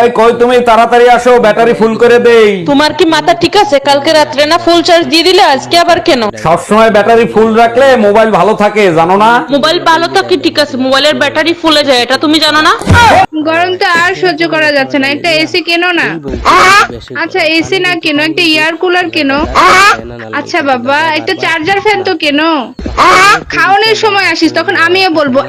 এই কই তুমি তাড়াতাড়ি আসো, ব্যাটারি ফুল করে দেই। তোমার কি মাথা ঠিক আছে? কালকে রাত্রে না ফুল চার্জ দিয়ে দিলে, আজকে আবার কেন? সব সময় ব্যাটারি ফুল রাখলে মোবাইল ভালো থাকে, জানো না? মোবাইল ভালো থাকে ঠিক আছে, মোবাইলের ব্যাটারি ফুলে যায়, এটা তুমি জানো না? গরম তো আর সহ্য করা যাচ্ছে না, একটা এসি কেনো না। আচ্ছা এসি না কেনো, একটা এয়ার কুলার কেনো। আচ্ছা বাবা, একটা চার্জার ফ্যান তো কেনো। খাওয়ানোর সময় আসিস তখন আমিও বলবো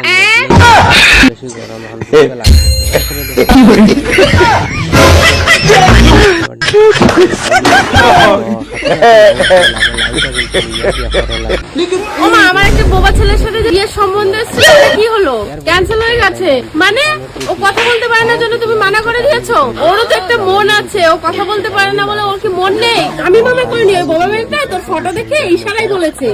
ওমা, আমার একটা বোবা ছেলের সাথে বিয়ের সম্বন্ধ এসেছিল, কি হলো? ক্যান্সেল হয়ে গেছে? মানে ও কথা বলতে পারে না জন্য তুমি মানা করে দিয়েছো? ওরও তো একটা মন আছে, ও কথা বলতে পারে না বলে ওর কি মন নেই? আমি মানা করিনি, ওই বোবা মেয়েটা তোর ফটো দেখে ইশারাই বলেছে।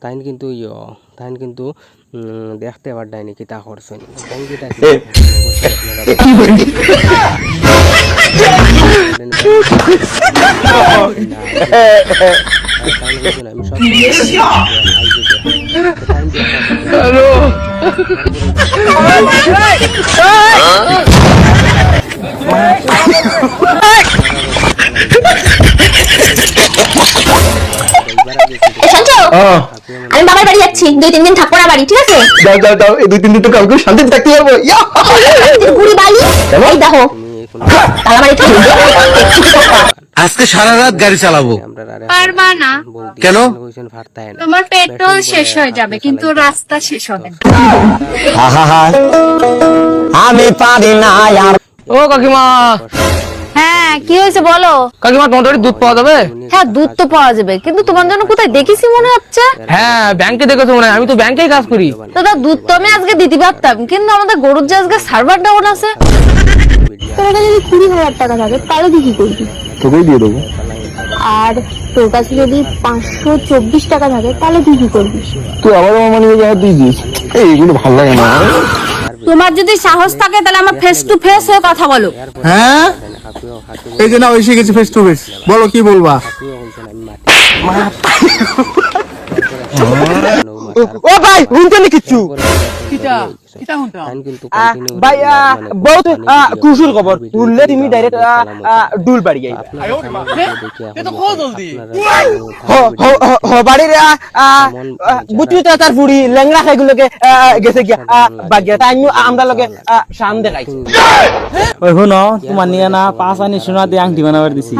তাই কিন্তু দেখতে আবার ডাইনি কি তা করছেন আমি বাবার বাড়ি যাচ্ছি, 2-3 দিন থাকবো না বাড়ি, ঠিক আছে? দাও এই 2-3 দিন তো কালকে শান্তিতে থাকতে পারবো। ঘুরি বাড়ি এই দেখো তালা বাড়ি আজকে সারা রাত গাড়ি চালাবো। পারবা না। কেন? তোমার পেট্রোল শেষ হয়ে যাবে কিন্তু রাস্তা শেষ হবে না। আমি পারি না আর। ও কাকিমা। হ্যাঁ কি হয়েছে বলো? কাকিমা তোমাদের দুধ পাওয়া যাবে? হ্যাঁ দুধ তো পাওয়া যাবে, কিন্তু তোমার জন্য কোথায় দেখেছি মনে হচ্ছে? হ্যাঁ ব্যাংকে দেখেছো মনে হয়, আমি তো ব্যাংকেই কাজ করি। দাদা দুধ তো আমি আজকে দিতে পারতাম, কিন্তু আমাদের গরুর যে আজকে সার্ভার ডাউন আছে। তোর কাছে যদি 20,000 টাকা থাকে তাহলে তুই কি করবি? তোকেই দিয়ে দেবো। আর তোর কাছে যদি 524 টাকা থাকে তাহলে তুই কি করবি? তুই আবার আমার মানি ব্যাগে হাত দিয়ে দিস, এইগুলো ভালো লাগে না। তোমার যদি সাহস থাকে তাহলে আমার ফেস টু ফেস হয়ে কথা বলো। হ্যাঁ এই যে না এসে গেছি ফেস টু ফেস, বলো কি বলবা? ও ভাই শুনতে নি কিচ্ছু? ভাই বহুত খুশির খবর শুনলে তুমি ডাইরেক্ট ডুল বাড়ি যাইবা। বাড়ির বুঝি তো তার বুড়ি লেংড়া খাইগুলোকে গেছে গিয়া বাগিয়া, তাই আমরা লগে শান দেখাইছি। ওই শুনো, তোমার নিয়ে না 5 আনি সোনা দিয়ে আংটি বানাবার দিছি।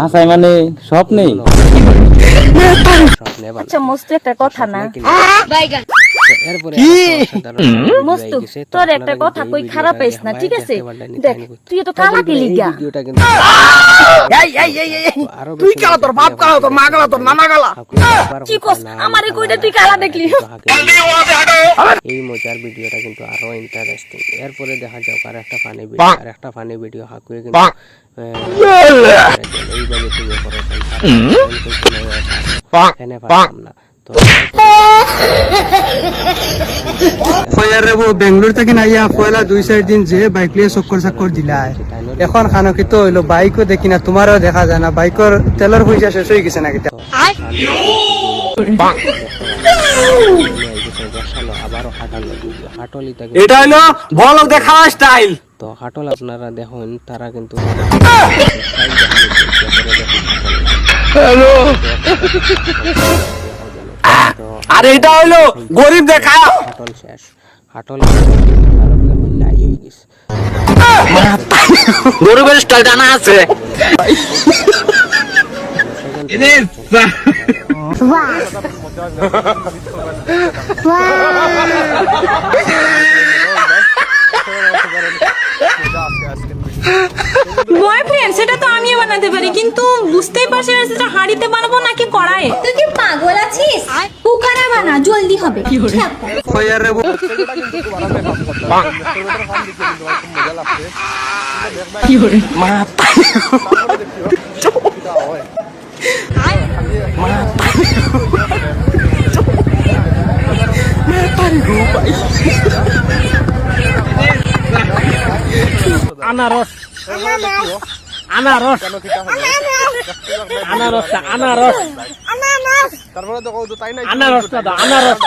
হাসাই মানে স্বপ্নে। আচ্ছা মস্ত একটা কথা না, মস্তু তোর একটা কথা কই খারাপ হইস না, ঠিক আছে? দেখ তুই তো কালা গেলি গা। তুই কালা, তোর বাপ কালা, তোর মা কালা, তোর নানা কালা। কি কস আমারে কইতে তুই কালা দেখলি? এই মজার ভিডিওটা কিন্তু আরো ইন্টারেস্টিং। এরপরে দেখা যাক আর একটা ফানি ভিডিও হাকুয়ে কিন্তু এইভাবে তুমি করেছেন না তো বেঙ্গলোর থেকে নাইয়া পয়লা 2-4 দিন যে বাইক লিয়ে চক্কর দিলা, এখন খানকি তো হইলো বাইকও দেখি না, তোমারও দেখা যায় না, বাইকের তেলের পয়সা শেষ হয়ে গেছে নাকি? এটা হলো বলক দেখা স্টাইল। তো হাটল আপনারা দেখুন, তারা কিন্তু আর এটা হলো গরিব দেখা হাটল শেষ, হাটল লাই হয়ে গেছে। গরিবের স্টাইল জানা আছে। বয়ফ্রেন্ড সেটা তো আমিও বানাতে পারি, কিন্তু বুঝতেই পারছি না সেটা হাঁড়িতে বানাবো নাকি কড়াইয়ে। তুই কি পাগল আছিস? কুকারে বানা, জলদি হবে। কই আর রে আনারস আনারস আনারস আনারস তারপরে দেখো তো তাই নাই আনারস আনারস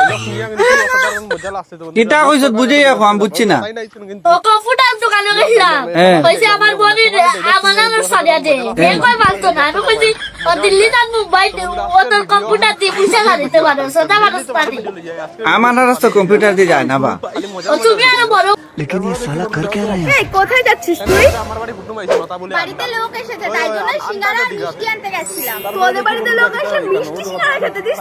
কিটা কইছত বুঝি আমি বুঝছি না। তাই নাই কিন্তু ও কম্পিউটার দোকানে গেছিলাম, কইছে আমার বোনের আমার সারিয়া দে, কই পারতো না। আমি কইছি ও দিল্লি না মুম্বাই ও তোর কম্পিউটার দিয়ে পয়সা দিতে পারো, সদা মানুষ পারি। আমার আনারস তো কম্পিউটার দিয়ে যায় না বা। ও তুমি আর বড় लेकिन ये साला कर क्या रहा है? এই কোথায় যাচ্ছিস তুই? আমার বাড়ি ঘুরতে মাইছে কথা বলে বাড়িতে লোক এসেছে, তাই জন্য সিঙ্গারা আর মিষ্টি আনতে গেছিলাম। তোদের বাড়িতে লোক এসে মিষ্টি সিঙ্গারা খেতে দিস?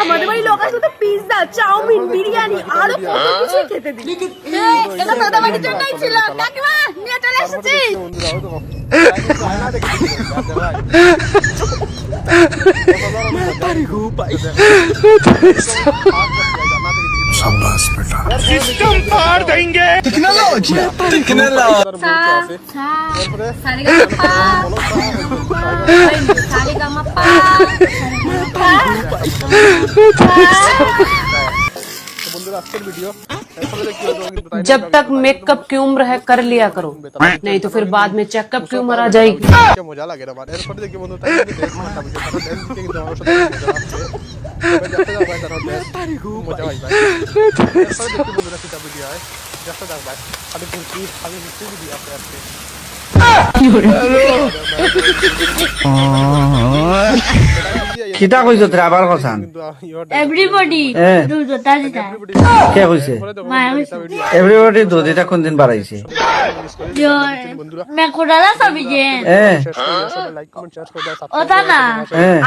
আমাদের বাড়ি লোক আসলে তো পিৎজা, চাউমিন, বিরিয়ানি আরো কত কিছু খেতে দিস। এটা তোদের বাড়ির জন্যই ছিল। কাকিমা নিয়ে চলে এসেছি। जब तक मेकअप की उम्र है कर लिया करो, नहीं तो फिर बाद में चेकअप की उम्र आ जाएगी। মজা লাগে রে বাট এরপরে দেখি বন্ধু তাই কিন্তু দেখ মাথা বুঝে তারা ড্যান্স থেকে কিন্তু আমার সাথে মজা আসছে তবে দেখতে যাও ভাই তারা মজা হয় ভাই এরপরে দেখি বন্ধুরা কিটা ভিডিও হয় দেখতে যাও ভাই আমি ঘুরছি আমি ঘুরছি ভিডিও আপনি আজকে কিটা কইছত রে আবার কথান? কিন্তু এভরিবডি হ্যাঁ। দুধ তাজি তা কে কইছে? মায়া এভরিবডি দুধ এটা কোন দিন বাড়াইছে? जो मैं खुदाला सभी जे হ্যাঁ লাইক কমেন্ট শেয়ার করে দাও ওটা না হ্যাঁ